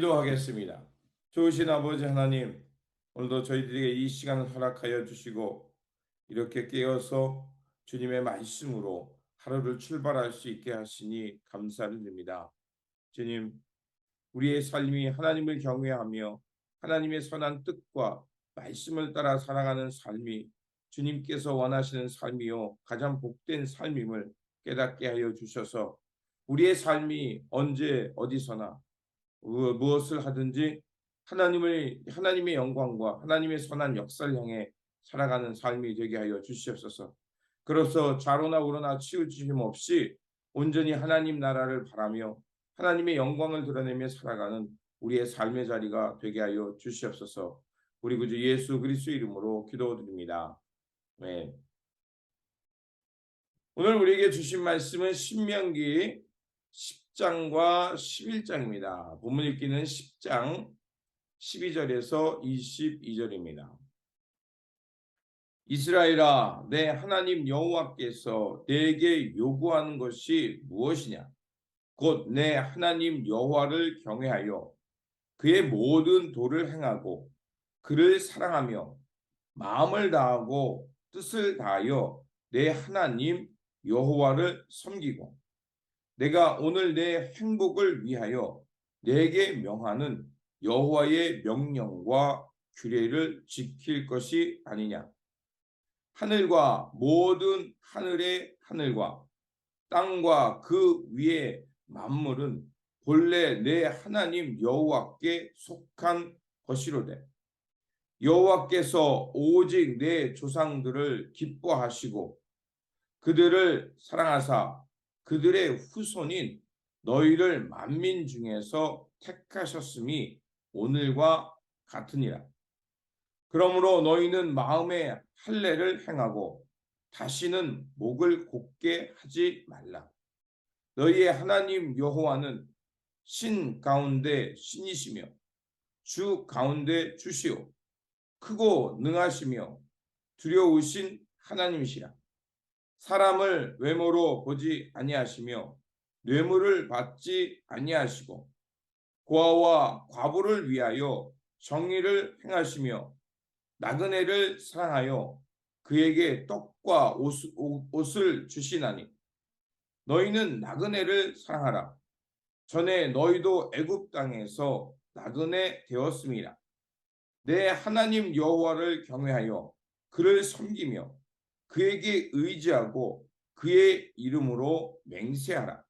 기도하겠습니다. 좋으신 아버지 하나님, 오늘도 저희들에게 이 시간을 허락하여 주시고 이렇게 깨어서 주님의 말씀으로 하루를 출발할 수 있게 하시니 감사를 드립니다. 주님, 우리의 삶이 하나님을 경외하며 하나님의 선한 뜻과 말씀을 따라 살아가는 삶이 주님께서 원하시는 삶이요 가장 복된 삶임을 깨닫게 하여 주셔서 우리의 삶이 언제 어디서나 무엇을 하든지 하나님의 영광과 하나님의 선한 역사를 향해 살아가는 삶이 되게 하여 주시옵소서. 그래서 좌로나 우로나 치우침심 없이 온전히 하나님 나라를 바라며 하나님의 영광을 드러내며 살아가는 우리의 삶의 자리가 되게 하여 주시옵소서. 우리 구주 예수 그리스도 이름으로 기도드립니다. 네. 오늘 우리에게 주신 말씀은 신명기 10장과 11장입니다. 본문 읽기는 10장 12절에서 22절입니다. 이스라엘아, 내 하나님 여호와께서 내게 요구하는 것이 무엇이냐? 곧 내 하나님 여호와를 경외하여 그의 모든 도를 행하고 그를 사랑하며 마음을 다하고 뜻을 다하여 내 하나님 여호와를 섬기고 내가 오늘 내 행복을 위하여 내게 명하는 여호와의 명령과 규례를 지킬 것이 아니냐. 하늘과 모든 하늘의 하늘과 땅과 그 위의 만물은 본래 내 하나님 여호와께 속한 것이로되 여호와께서 오직 내 조상들을 기뻐하시고 그들을 사랑하사 그들의 후손인 너희를 만민 중에서 택하셨음이 오늘과 같으니라. 그러므로 너희는 마음에 할례를 행하고 다시는 목을 곧게 하지 말라. 너희의 하나님 여호와는 신 가운데 신이시며 주 가운데 주시오. 크고 능하시며 두려우신 하나님이시라. 사람을 외모로 보지 아니하시며 뇌물을 받지 아니하시고 고아와 과부를 위하여 정의를 행하시며 나그네를 사랑하여 그에게 떡과 옷을 주시나니 너희는 나그네를 사랑하라. 전에 너희도 애굽 땅에서 나그네 되었음이라. 내 하나님 여호와를 경외하여 그를 섬기며 그에게 의지하고 그의 이름으로 맹세하라.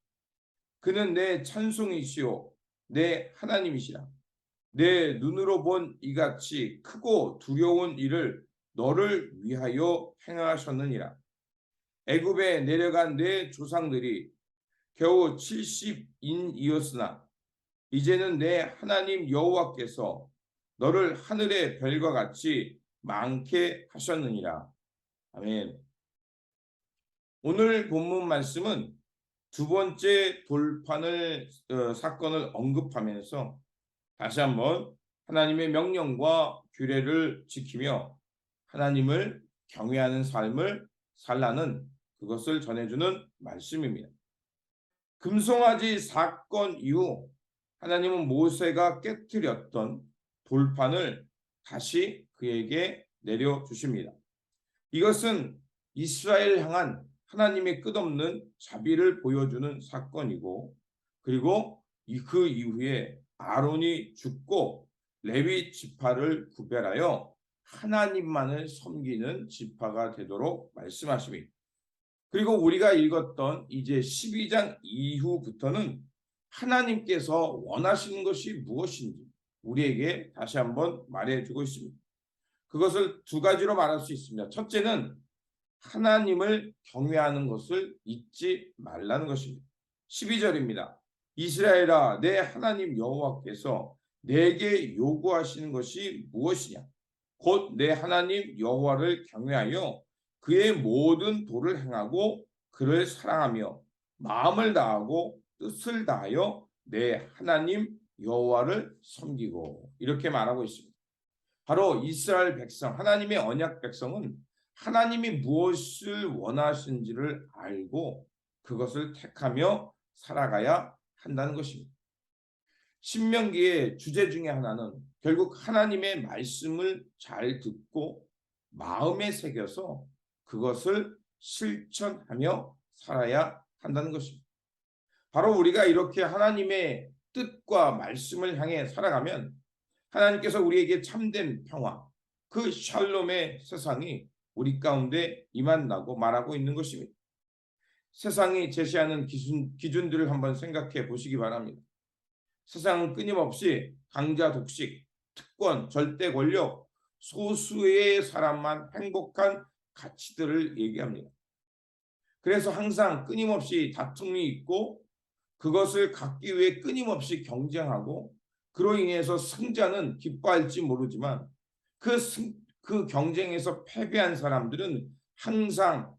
그는 내 찬송이시오 내 하나님이시라. 내 눈으로 본 이같이 크고 두려운 일을 너를 위하여 행하셨느니라. 애굽에 내려간 내 조상들이 겨우 70인이었으나 이제는 내 하나님 여호와께서 너를 하늘의 별과 같이 많게 하셨느니라. 아멘. 오늘 본문 말씀은 두 번째 사건을 언급하면서 다시 한번 하나님의 명령과 규례를 지키며 하나님을 경외하는 삶을 살라는 그것을 전해주는 말씀입니다. 금송아지 사건 이후 하나님은 모세가 깨뜨렸던 돌판을 다시 그에게 내려주십니다. 이것은 이스라엘 향한 하나님의 끝없는 자비를 보여주는 사건이고 그리고 그 이후에 아론이 죽고 레위 지파를 구별하여 하나님만을 섬기는 지파가 되도록 말씀하십니다. 그리고 우리가 읽었던 이제 12장 이후부터는 하나님께서 원하시는 것이 무엇인지 우리에게 다시 한번 말해주고 있습니다. 그것을 두 가지로 말할 수 있습니다. 첫째는 하나님을 경외하는 것을 잊지 말라는 것입니다. 12절입니다. 이스라엘아, 내 하나님 여호와께서 내게 요구하시는 것이 무엇이냐? 곧 내 하나님 여호와를 경외하여 그의 모든 도를 행하고 그를 사랑하며 마음을 다하고 뜻을 다하여 내 하나님 여호와를 섬기고 이렇게 말하고 있습니다. 바로 이스라엘 백성, 하나님의 언약 백성은 하나님이 무엇을 원하시는지를 알고 그것을 택하며 살아가야 한다는 것입니다. 신명기의 주제 중에 하나는 결국 하나님의 말씀을 잘 듣고 마음에 새겨서 그것을 실천하며 살아야 한다는 것입니다. 바로 우리가 이렇게 하나님의 뜻과 말씀을 향해 살아가면 하나님께서 우리에게 참된 평화, 그 샬롬의 세상이 우리 가운데 임한다고 말하고 있는 것입니다. 세상이 제시하는 기준들을 한번 생각해 보시기 바랍니다. 세상은 끊임없이 강자 독식, 특권, 절대 권력, 소수의 사람만 행복한 가치들을 얘기합니다. 그래서 항상 끊임없이 다툼이 있고 그것을 갖기 위해 끊임없이 경쟁하고 그로 인해서 승자는 기뻐할지 모르지만 그 경쟁에서 패배한 사람들은 항상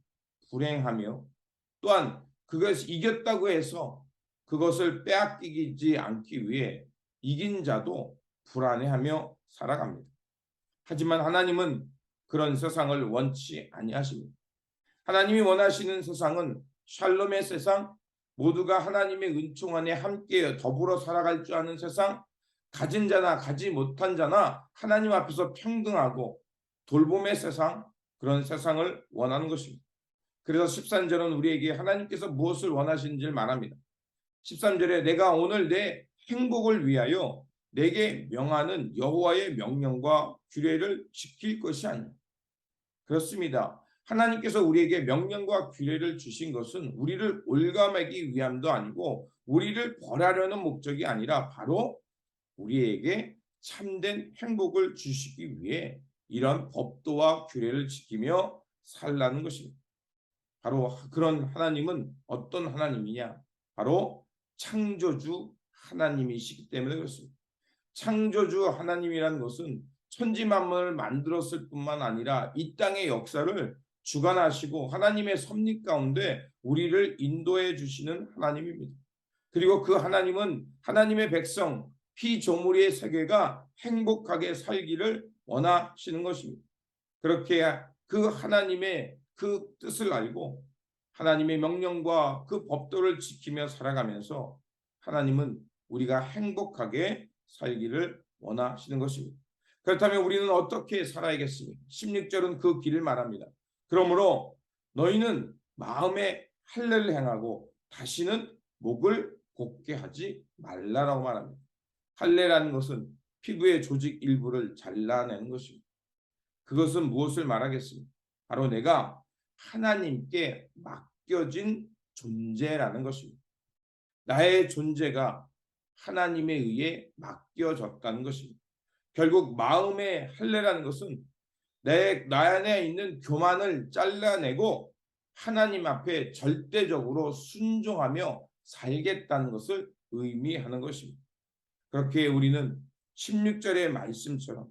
불행하며 또한 그것을 이겼다고 해서 그것을 빼앗기지 않기 위해 이긴 자도 불안해하며 살아갑니다. 하지만 하나님은 그런 세상을 원치 아니하십니다. 하나님이 원하시는 세상은 샬롬의 세상, 모두가 하나님의 은총 안에 함께 더불어 살아갈 줄 아는 세상, 가진 자나 가지 못한 자나 하나님 앞에서 평등하고 돌봄의 세상, 그런 세상을 원하는 것입니다. 그래서 13절은 우리에게 하나님께서 무엇을 원하시는지를 말합니다. 13절에 내가 오늘 내 행복을 위하여 내게 명하는 여호와의 명령과 규례를 지킬 것이 아니냐. 그렇습니다. 하나님께서 우리에게 명령과 규례를 주신 것은 우리를 올감하기 위함도 아니고 우리를 벌하려는 목적이 아니라 바로 우리에게 참된 행복을 주시기 위해 이런 법도와 규례를 지키며 살라는 것입니다. 바로 그런 하나님은 어떤 하나님이냐? 바로 창조주 하나님이시기 때문에 그렇습니다. 창조주 하나님이라는 것은 천지 만물을 만들었을 뿐만 아니라 이 땅의 역사를 주관하시고 하나님의 섭리 가운데 우리를 인도해 주시는 하나님입니다. 그리고 그 하나님은 하나님의 백성 피조물의 세계가 행복하게 살기를 원하시는 것입니다. 그렇게 그 하나님의 그 뜻을 알고 하나님의 명령과 그 법도를 지키며 살아가면서 하나님은 우리가 행복하게 살기를 원하시는 것입니다. 그렇다면 우리는 어떻게 살아야겠습니까? 16절은 그 길을 말합니다. 그러므로 너희는 마음에 할례를 행하고 다시는 목을 곧게 하지 말라라고 말합니다. 할례라는 것은 피부의 조직 일부를 잘라내는 것입니다. 그것은 무엇을 말하겠습니까? 바로 내가 하나님께 맡겨진 존재라는 것입니다. 나의 존재가 하나님에 의해 맡겨졌다는 것입니다. 결국 마음의 할례라는 것은 나 안에 있는 교만을 잘라내고 하나님 앞에 절대적으로 순종하며 살겠다는 것을 의미하는 것입니다. 그렇게 우리는 16절의 말씀처럼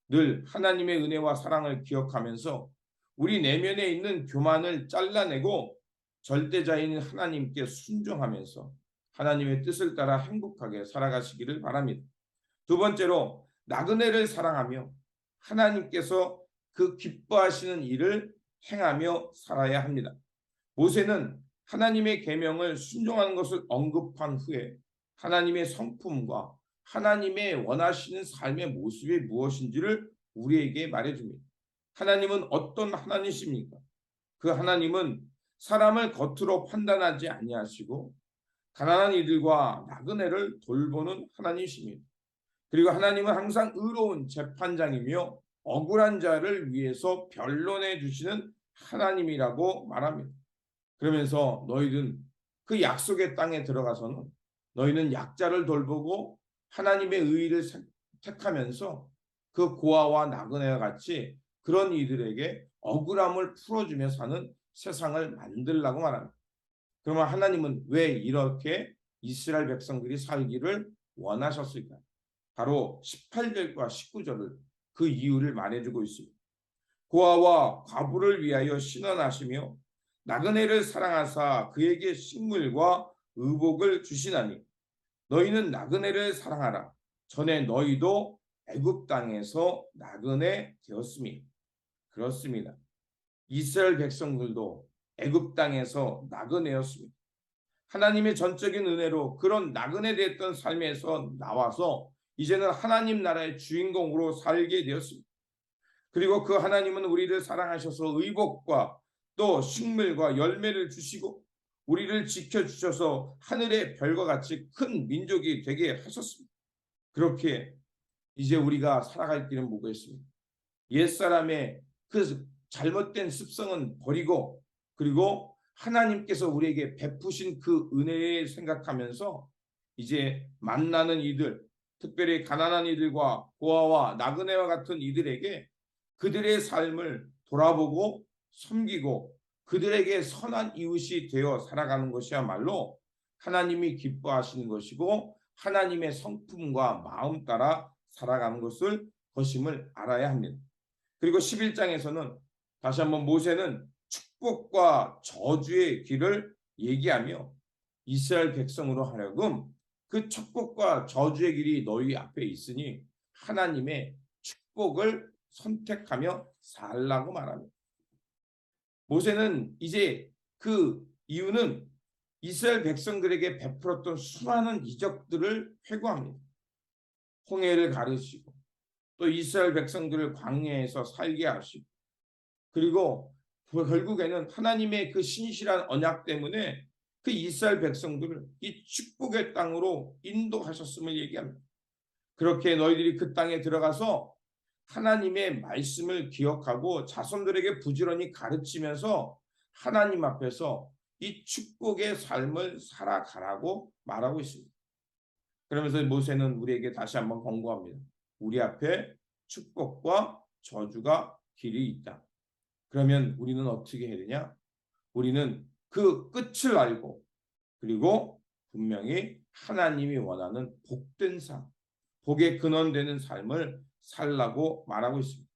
늘 하나님의 은혜와 사랑을 기억하면서 우리 내면에 있는 교만을 잘라내고 절대자인 하나님께 순종하면서 하나님의 뜻을 따라 행복하게 살아가시기를 바랍니다. 두 번째로 나그네를 사랑하며 하나님께서 그 기뻐하시는 일을 행하며 살아야 합니다. 모세는 하나님의 계명을 순종하는 것을 언급한 후에 하나님의 성품과 하나님의 원하시는 삶의 모습이 무엇인지를 우리에게 말해줍니다. 하나님은 어떤 하나님이십니까? 그 하나님은 사람을 겉으로 판단하지 아니하시고 가난한 이들과 나그네를 돌보는 하나님이십니다. 그리고 하나님은 항상 의로운 재판장이며 억울한 자를 위해서 변론해 주시는 하나님이라고 말합니다. 그러면서 너희는 그 약속의 땅에 들어가서는 너희는 약자를 돌보고 하나님의 의의를 택하면서 그 고아와 나그네와 같이 그런 이들에게 억울함을 풀어주며 사는 세상을 만들라고 말합니다. 그러면 하나님은 왜 이렇게 이스라엘 백성들이 살기를 원하셨을까요? 바로 18절과 19절을 그 이유를 말해주고 있습니다. 고아와 과부를 위하여 신원하시며 나그네를 사랑하사 그에게 식물과 의복을 주시나니 너희는 나그네를 사랑하라. 전에 너희도 애굽 땅에서 나그네 되었음이. 그렇습니다. 이스라엘 백성들도 애굽 땅에서 나그네였습니다. 하나님의 전적인 은혜로 그런 나그네 됐던 삶에서 나와서 이제는 하나님 나라의 주인공으로 살게 되었습니다. 그리고 그 하나님은 우리를 사랑하셔서 의복과 또 식물과 열매를 주시고 우리를 지켜주셔서 하늘의 별과 같이 큰 민족이 되게 하셨습니다. 그렇게 이제 우리가 살아갈 길은 뭐겠습니까? 옛사람의 그 잘못된 습성은 버리고 그리고 하나님께서 우리에게 베푸신 그 은혜를 생각하면서 이제 만나는 이들, 특별히 가난한 이들과 고아와 나그네와 같은 이들에게 그들의 삶을 돌아보고 섬기고 그들에게 선한 이웃이 되어 살아가는 것이야말로 하나님이 기뻐하시는 것이고 하나님의 성품과 마음 따라 살아가는 것임을 알아야 합니다. 그리고 11장에서는 다시 한번 모세는 축복과 저주의 길을 얘기하며 이스라엘 백성으로 하여금 그 축복과 저주의 길이 너희 앞에 있으니 하나님의 축복을 선택하며 살라고 말합니다. 모세는 이제 그 이유는 이스라엘 백성들에게 베풀었던 수많은 이적들을 회고합니다. 홍해를 가르치고 또 이스라엘 백성들을 광야에서 살게 하시고 그리고 결국에는 하나님의 그 신실한 언약 때문에 그 이스라엘 백성들을 이 축복의 땅으로 인도하셨음을 얘기합니다. 그렇게 너희들이 그 땅에 들어가서 하나님의 말씀을 기억하고 자손들에게 부지런히 가르치면서 하나님 앞에서 이 축복의 삶을 살아가라고 말하고 있습니다. 그러면서 모세는 우리에게 다시 한번 권고합니다. 우리 앞에 축복과 저주가 길이 있다. 그러면 우리는 어떻게 해야 되냐? 우리는 그 끝을 알고 그리고 분명히 하나님이 원하는 복된 삶, 복의 근원되는 삶을 살라고 말하고 있습니다.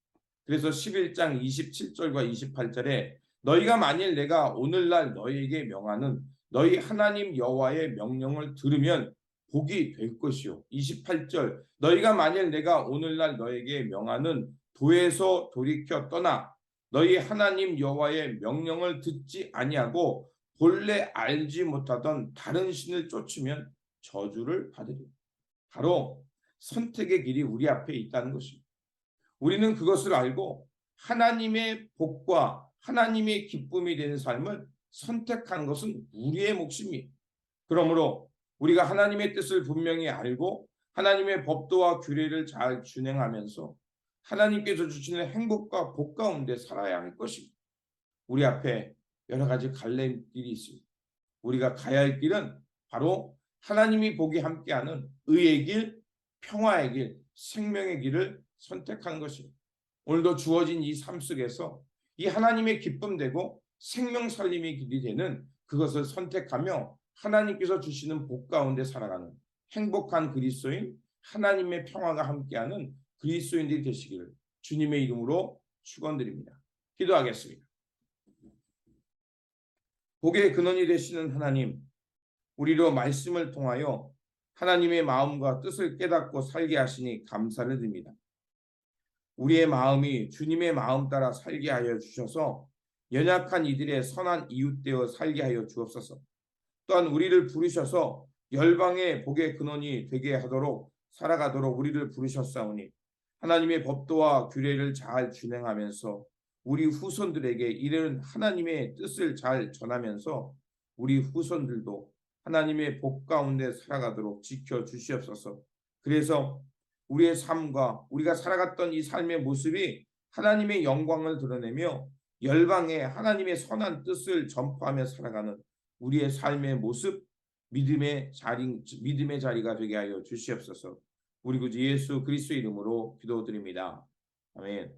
그래서 11장 27절과 28절에 너희가 만일 내가 오늘날 너희에게 명하는 너희 하나님 여호와의 명령을 들으면 복이 될 것이요. 28절 너희가 만일 내가 오늘날 너희에게 명하는 도에서 돌이켜 떠나 너희 하나님 여호와의 명령을 듣지 아니하고 본래 알지 못하던 다른 신을 쫓으면 저주를 받으리라. 바로 선택의 길이 우리 앞에 있다는 것입니다. 우리는 그것을 알고 하나님의 복과 하나님의 기쁨이 되는 삶을 선택하는 것은 우리의 몫입니다. 그러므로 우리가 하나님의 뜻을 분명히 알고 하나님의 법도와 규례를 잘 준행하면서 하나님께서 주시는 행복과 복 가운데 살아야 할 것입니다. 우리 앞에 여러 가지 갈림길이 있습니다. 우리가 가야 할 길은 바로 하나님이 복이 함께하는 의의 길, 평화의 길, 생명의 길을 선택하는 것입니다. 오늘도 주어진 이 삶 속에서 이 하나님의 기쁨 되고 생명 살림의 길이 되는 그것을 선택하며 하나님께서 주시는 복 가운데 살아가는 행복한 그리스도인, 하나님의 평화가 함께하는 그리스도인들이 되시기를 주님의 이름으로 축원드립니다. 기도하겠습니다. 복의 근원이 되시는 하나님, 우리로 말씀을 통하여 하나님의 마음과 뜻을 깨닫고 살게 하시니 감사를 드립니다. 우리의 마음이 주님의 마음 따라 살게 하여 주셔서 연약한 이들의 선한 이웃 되어 살게 하여 주옵소서. 또한 우리를 부르셔서 열방의 복의 근원이 되게 하도록 살아가도록 우리를 부르셨사오니 하나님의 법도와 규례를 잘 준행하면서 우리 후손들에게 이르는 하나님의 뜻을 잘 전하면서 우리 후손들도 하나님의 복 가운데 살아가도록 지켜주시옵소서. 그래서 우리의 삶과 우리가 살아갔던 이 삶의 모습이 하나님의 영광을 드러내며 열방에 하나님의 선한 뜻을 전파하며 살아가는 우리의 삶의 모습, 믿음의 자리가 되게 하여 주시옵소서. 우리 구주 예수 그리스도 이름으로 기도드립니다. 아멘.